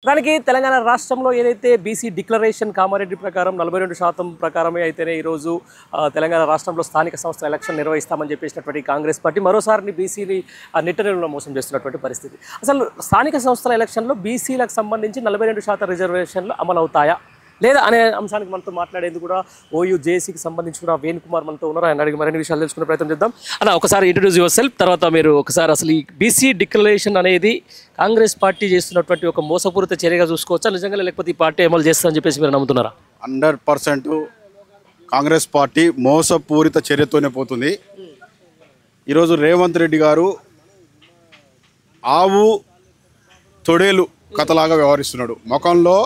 దానికి తెలంగాణ రాష్ట్రంలో ఏదైతే బీసీ డిక్లరేషన్ కామారెడ్డి ప్రకారం 42% ప్రకారమే అయితేనే ఈరోజు తెలంగాణ రాష్ట్రంలో స్థానిక సంస్థల ఎలక్షన్ నిర్వహిస్తామని చెప్పేసినటువంటి కాంగ్రెస్ పార్టీ మరోసారి బీసీని నిట్టనిలో మోసం చేస్తున్నటువంటి పరిస్థితి. అసలు స్థానిక సంస్థల ఎలక్షన్లో బీసీలకు సంబంధించి 42% రిజర్వేషన్లు అమలు అవుతాయా లేదా అనే అంశానికి మనతో మాట్లాడేందుకు కూడా ఓయూ జేఏసీకి సంబంధించి కూడా వేణుకుమార్ మనతో ఉన్నారు. ఆయన అడిగి మరిన్ని విషయాలు తెలుసుకునే ప్రయత్నం చేద్దాం. అలా ఒకసారి ఇంట్రడ్యూస్ యువర్ సెల్ఫ్, తర్వాత మీరు ఒకసారి అసలు ఈ బీసీ డిక్లరేషన్ అనేది కాంగ్రెస్ పార్టీ చేస్తున్నటువంటి ఒక మోసపూరిత చర్యగా చూసుకోవచ్చా నిజంగా, లేకపోతే ఈ పార్టీ అమలు చేస్తుందని చెప్పేసి మీరు నమ్ముతున్నారా? 100% కాంగ్రెస్ పార్టీ మోసపూరిత చర్యతోనే పోతుంది. ఈరోజు రేవంత్ రెడ్డి గారు ఆవు తొడేలు కథలాగా వ్యవహరిస్తున్నాడు. ముఖంలో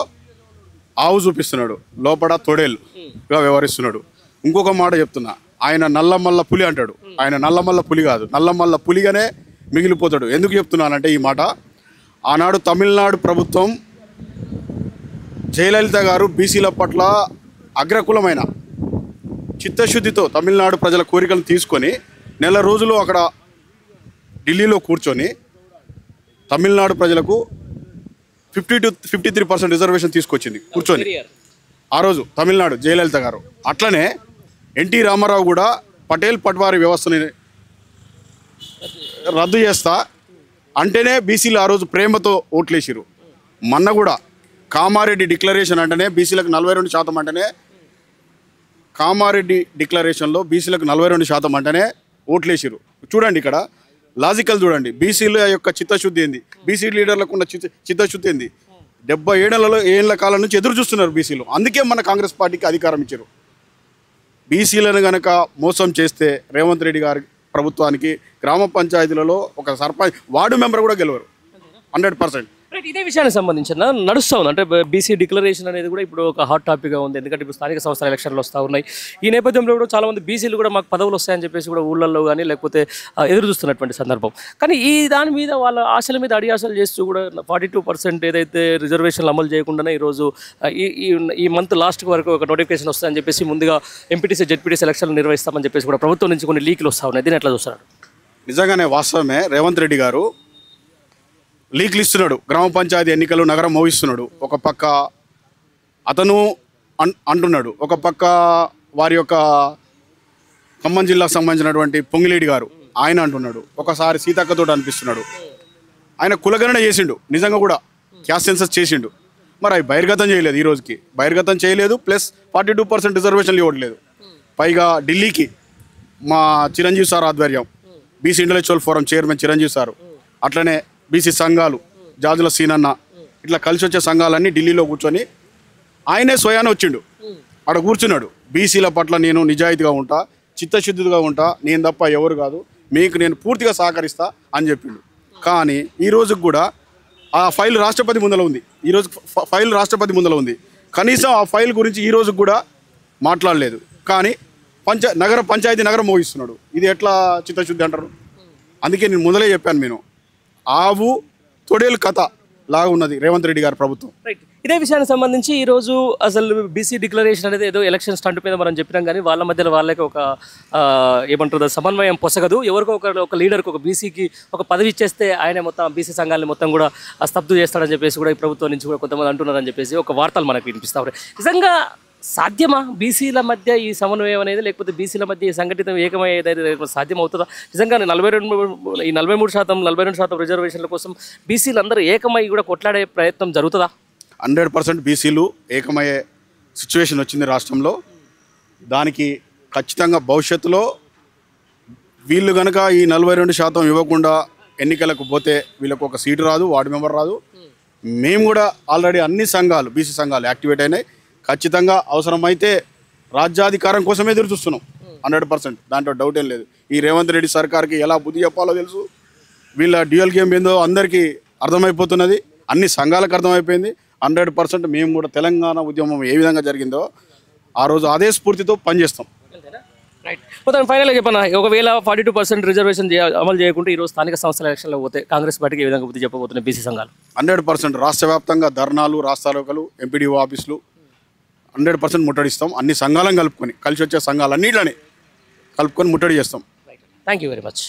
ఆవు చూపిస్తున్నాడు, లోపల తొడేలుగా వ్యవహరిస్తున్నాడు. ఇంకొక మాట చెప్తున్నా, ఆయన నల్లమల్ల పులి అంటాడు. ఆయన నల్లమల్ల పులి కాదు, నల్లమల్ల పులిగానే మిగిలిపోతాడు. ఎందుకు చెప్తున్నానంటే ఈ మాట, ఆనాడు తమిళనాడు ప్రభుత్వం జయలలిత గారు బీసీల పట్ల అగ్రకులమైన చిత్తశుద్ధితో తమిళనాడు ప్రజల కోరికలను తీసుకొని నెల రోజులు అక్కడ ఢిల్లీలో కూర్చొని తమిళనాడు ప్రజలకు 50 to 53% రిజర్వేషన్ తీసుకొచ్చింది కూర్చొని ఆ రోజు తమిళనాడు జయలలిత గారు. అట్లనే ఎన్టీ రామారావు కూడా పటేల్ పట్వారీ వ్యవస్థని రద్దు చేస్తా అంటేనే బీసీలు ఆ రోజు ప్రేమతో ఓట్లేసిరు. మొన్న కూడా కామారెడ్డి డిక్లరేషన్ అంటేనే బీసీలకు 42% అంటేనే, కామారెడ్డి డిక్లరేషన్లో బీసీలకు 42% అంటేనే ఓట్లేసిరు. చూడండి ఇక్కడ లాజికల్ చూడండి, బీసీల యొక్క చిత్తశుద్ధి ఏంది, బీసీ లీడర్లకు ఉన్న చిత్తశుద్ధి ఏంది. 70 ఏళ్ల కాలం నుంచి ఎదురు చూస్తున్నారు బీసీలు. అందుకే మన కాంగ్రెస్ పార్టీకి అధికారం ఇచ్చారు. బీసీలను కనుక మోసం చేస్తే రేవంత్ రెడ్డి గారి ప్రభుత్వానికి గ్రామ పంచాయతీలలో ఒక సర్పంచ్ వార్డు మెంబర్ కూడా గెలవరు. 100%. రైట్, ఇదే విషయానికి సంబంధించిన నడుస్తూ ఉంది. అంటే బీసీ డిక్లరేషన్ అనేది కూడా ఇప్పుడు ఒక హాట్ టాపిక్గా ఉంది. ఎందుకంటే ఇప్పుడు స్థానిక సంస్థల ఎలక్షన్లు వస్తూ ఉన్నాయి. ఈ నేపథ్యంలో కూడా చాలామంది బీసీలు కూడా మాకు పదవులు వస్తాయని చెప్పేసి కూడా ఊళ్ళల్లో కానీ లేకపోతే ఎదురు చూస్తున్నటువంటి సందర్భం. కానీ ఈ దాని మీద వాళ్ళ ఆశల మీద అడియాసలు చేస్తూ కూడా 42% ఏదైతే రిజర్వేషన్లు అమలు చేయకుండానే ఈరోజు ఈ మంత్ లాస్ట్ వరకు ఒక నోటిఫికేషన్ వస్తుందని చెప్పేసి ముందుగా ఎంపీటీసీ జెడ్పీటీసీ ఎలక్షన్లు నిర్వహిస్తామని చెప్పేసి కూడా ప్రభుత్వం నుంచి కొన్ని లీకులు వస్తూ ఉన్నాయి. దీన్ని ఎట్లా చూస్తున్నారు? నిజంగానే వాస్తవమే, రేవంత్ రెడ్డి గారు లీక్లు ఇస్తున్నాడు, గ్రామ పంచాయతీ ఎన్నికలు నగరం మోగిస్తున్నాడు. ఒక పక్క అతను అంటున్నాడు, ఒక పక్క వారి యొక్క ఖమ్మం జిల్లాకు సంబంధించినటువంటి పొంగిలేడి గారు ఆయన అంటున్నాడు, ఒకసారి సీతక్కతో అనిపిస్తున్నాడు. ఆయన కులగణన చేసిండు, నిజంగా కూడా క్యాస్ట్ సెన్సస్ చేసిండు. మరి అవి బహిర్గతం చేయలేదు, ఈ రోజుకి బహిర్గతం చేయలేదు. ప్లస్ 42% రిజర్వేషన్లు ఇవ్వట్లేదు. పైగా ఢిల్లీకి మా చిరంజీవి సార్ ఆధ్వర్యం, BC intellectual forum chairman Chiranjeevi sir, అట్లనే బీసీ సంఘాలు జాజుల సీనన్న, ఇట్లా కలిసి వచ్చే సంఘాలన్నీ ఢిల్లీలో కూర్చొని ఆయనే స్వయాన వచ్చిండు. అక్కడ కూర్చున్నాడు, బీసీల పట్ల నేను నిజాయితీగా ఉంటా, చిత్తశుద్ధిగా ఉంటా, నేను తప్ప ఎవరు కాదు, మీకు నేను పూర్తిగా సహకరిస్తా అని చెప్పిండు. కానీ ఈ రోజుకి కూడా ఆ ఫైల్ రాష్ట్రపతి ముందర ఉంది. ఈరోజు ఫైల్ రాష్ట్రపతి ముందర ఉంది. కనీసం ఆ ఫైల్ గురించి ఈ రోజు కూడా మాట్లాడలేదు. కానీ నగర పంచాయతీ నగరం మోగిస్తున్నాడు. ఇది ఎట్లా చిత్తశుద్ధి అంటారు? అందుకే నేను మొదలే చెప్పాను, నేను ఆవు తొడేలు కథ లాగా ఉన్నది రేవంత్ రెడ్డి గారి ప్రభుత్వం. రైట్, ఇదే విషయానికి సంబంధించి ఈరోజు అసలు బీసీ డిక్లరేషన్ అనేది ఏదో ఎలక్షన్ స్టంట్ మీద మనం చెప్పినాం, కానీ వాళ్ళ మధ్యలో వాళ్ళకి ఒక ఏమంటారు సమన్వయం పొసగదు. ఎవరికో ఒక లీడర్కి ఒక బీసీకి ఒక పదవి ఇచ్చేస్తే ఆయన మొత్తం బీసీ సంఘాలను మొత్తం కూడా స్తబ్దు చేస్తాడని చెప్పేసి కూడా ఈ ప్రభుత్వం నుంచి కూడా కొంతమంది అంటున్నారని చెప్పేసి ఒక వార్తలు మనకు వినిపిస్తూ ఉన్నాయి. నిజంగా సాధ్యమా బీసీల మధ్య ఈ సమన్వయం అనేది, లేకపోతే బీసీల మధ్య ఈ సంఘటితం ఏకమయ్యేది సాధ్యం అవుతుందా? నిజంగా 42% రిజర్వేషన్ల కోసం బీసీలు అందరూ ఏకమై కూడా కొట్లాడే ప్రయత్నం జరుగుతుందా? 100% బీసీలు ఏకమయ్యే సిచ్యువేషన్ వచ్చింది రాష్ట్రంలో. దానికి ఖచ్చితంగా భవిష్యత్తులో వీళ్ళు కనుక ఈ 42% ఇవ్వకుండా ఎన్నికలకు పోతే వీళ్ళకు ఒక సీటు రాదు, వార్డు మెంబర్ రాదు. మేము కూడా ఆల్రెడీ అన్ని సంఘాలు బీసీ సంఘాలు యాక్టివేట్ అయినాయి. ఖచ్చితంగా అవసరమైతే రాజ్యాధికారం కోసమే ఎదురు చూస్తున్నాం 100%. దాంట్లో డౌట్ ఏం లేదు. ఈ రేవంత్ రెడ్డి సర్కార్కి ఎలా బుద్ధి చెప్పాలో తెలుసు. వీళ్ళ డ్యూయల్ గేమ్ ఏందో అందరికీ అర్థమైపోతున్నది, అన్ని సంఘాలకు అర్థమైపోయింది. 100% మేము కూడా తెలంగాణ ఉద్యమం ఏ విధంగా జరిగిందో ఆ రోజు అదే స్ఫూర్తితో పనిచేస్తాం. రైట్, మొత్తం ఫైనల్గా చెప్పనా, ఒకవేళ 42% రిజర్వేషన్ అమలు చేయకుంటే ఈరోజు స్థానిక సంస్థల ఎలక్షన్లో పోతే కాంగ్రెస్ పార్టీకి ఏ విధంగా బుద్ధి చెప్పబోతున్నాయి బీసీ సంఘాలు? 100% రాష్ట్ర వ్యాప్తంగా ధర్నాలు, రాస్తారోకలు, ఎంపీడీఓ ఆఫీసులు 100% ముట్టడిస్తాం. అన్ని సంఘాలను కలుపుకొని, కలిసి వచ్చే సంఘాలన్నిట్లని కలుపుకొని ముట్టడి చేస్తాం. Thank you very much.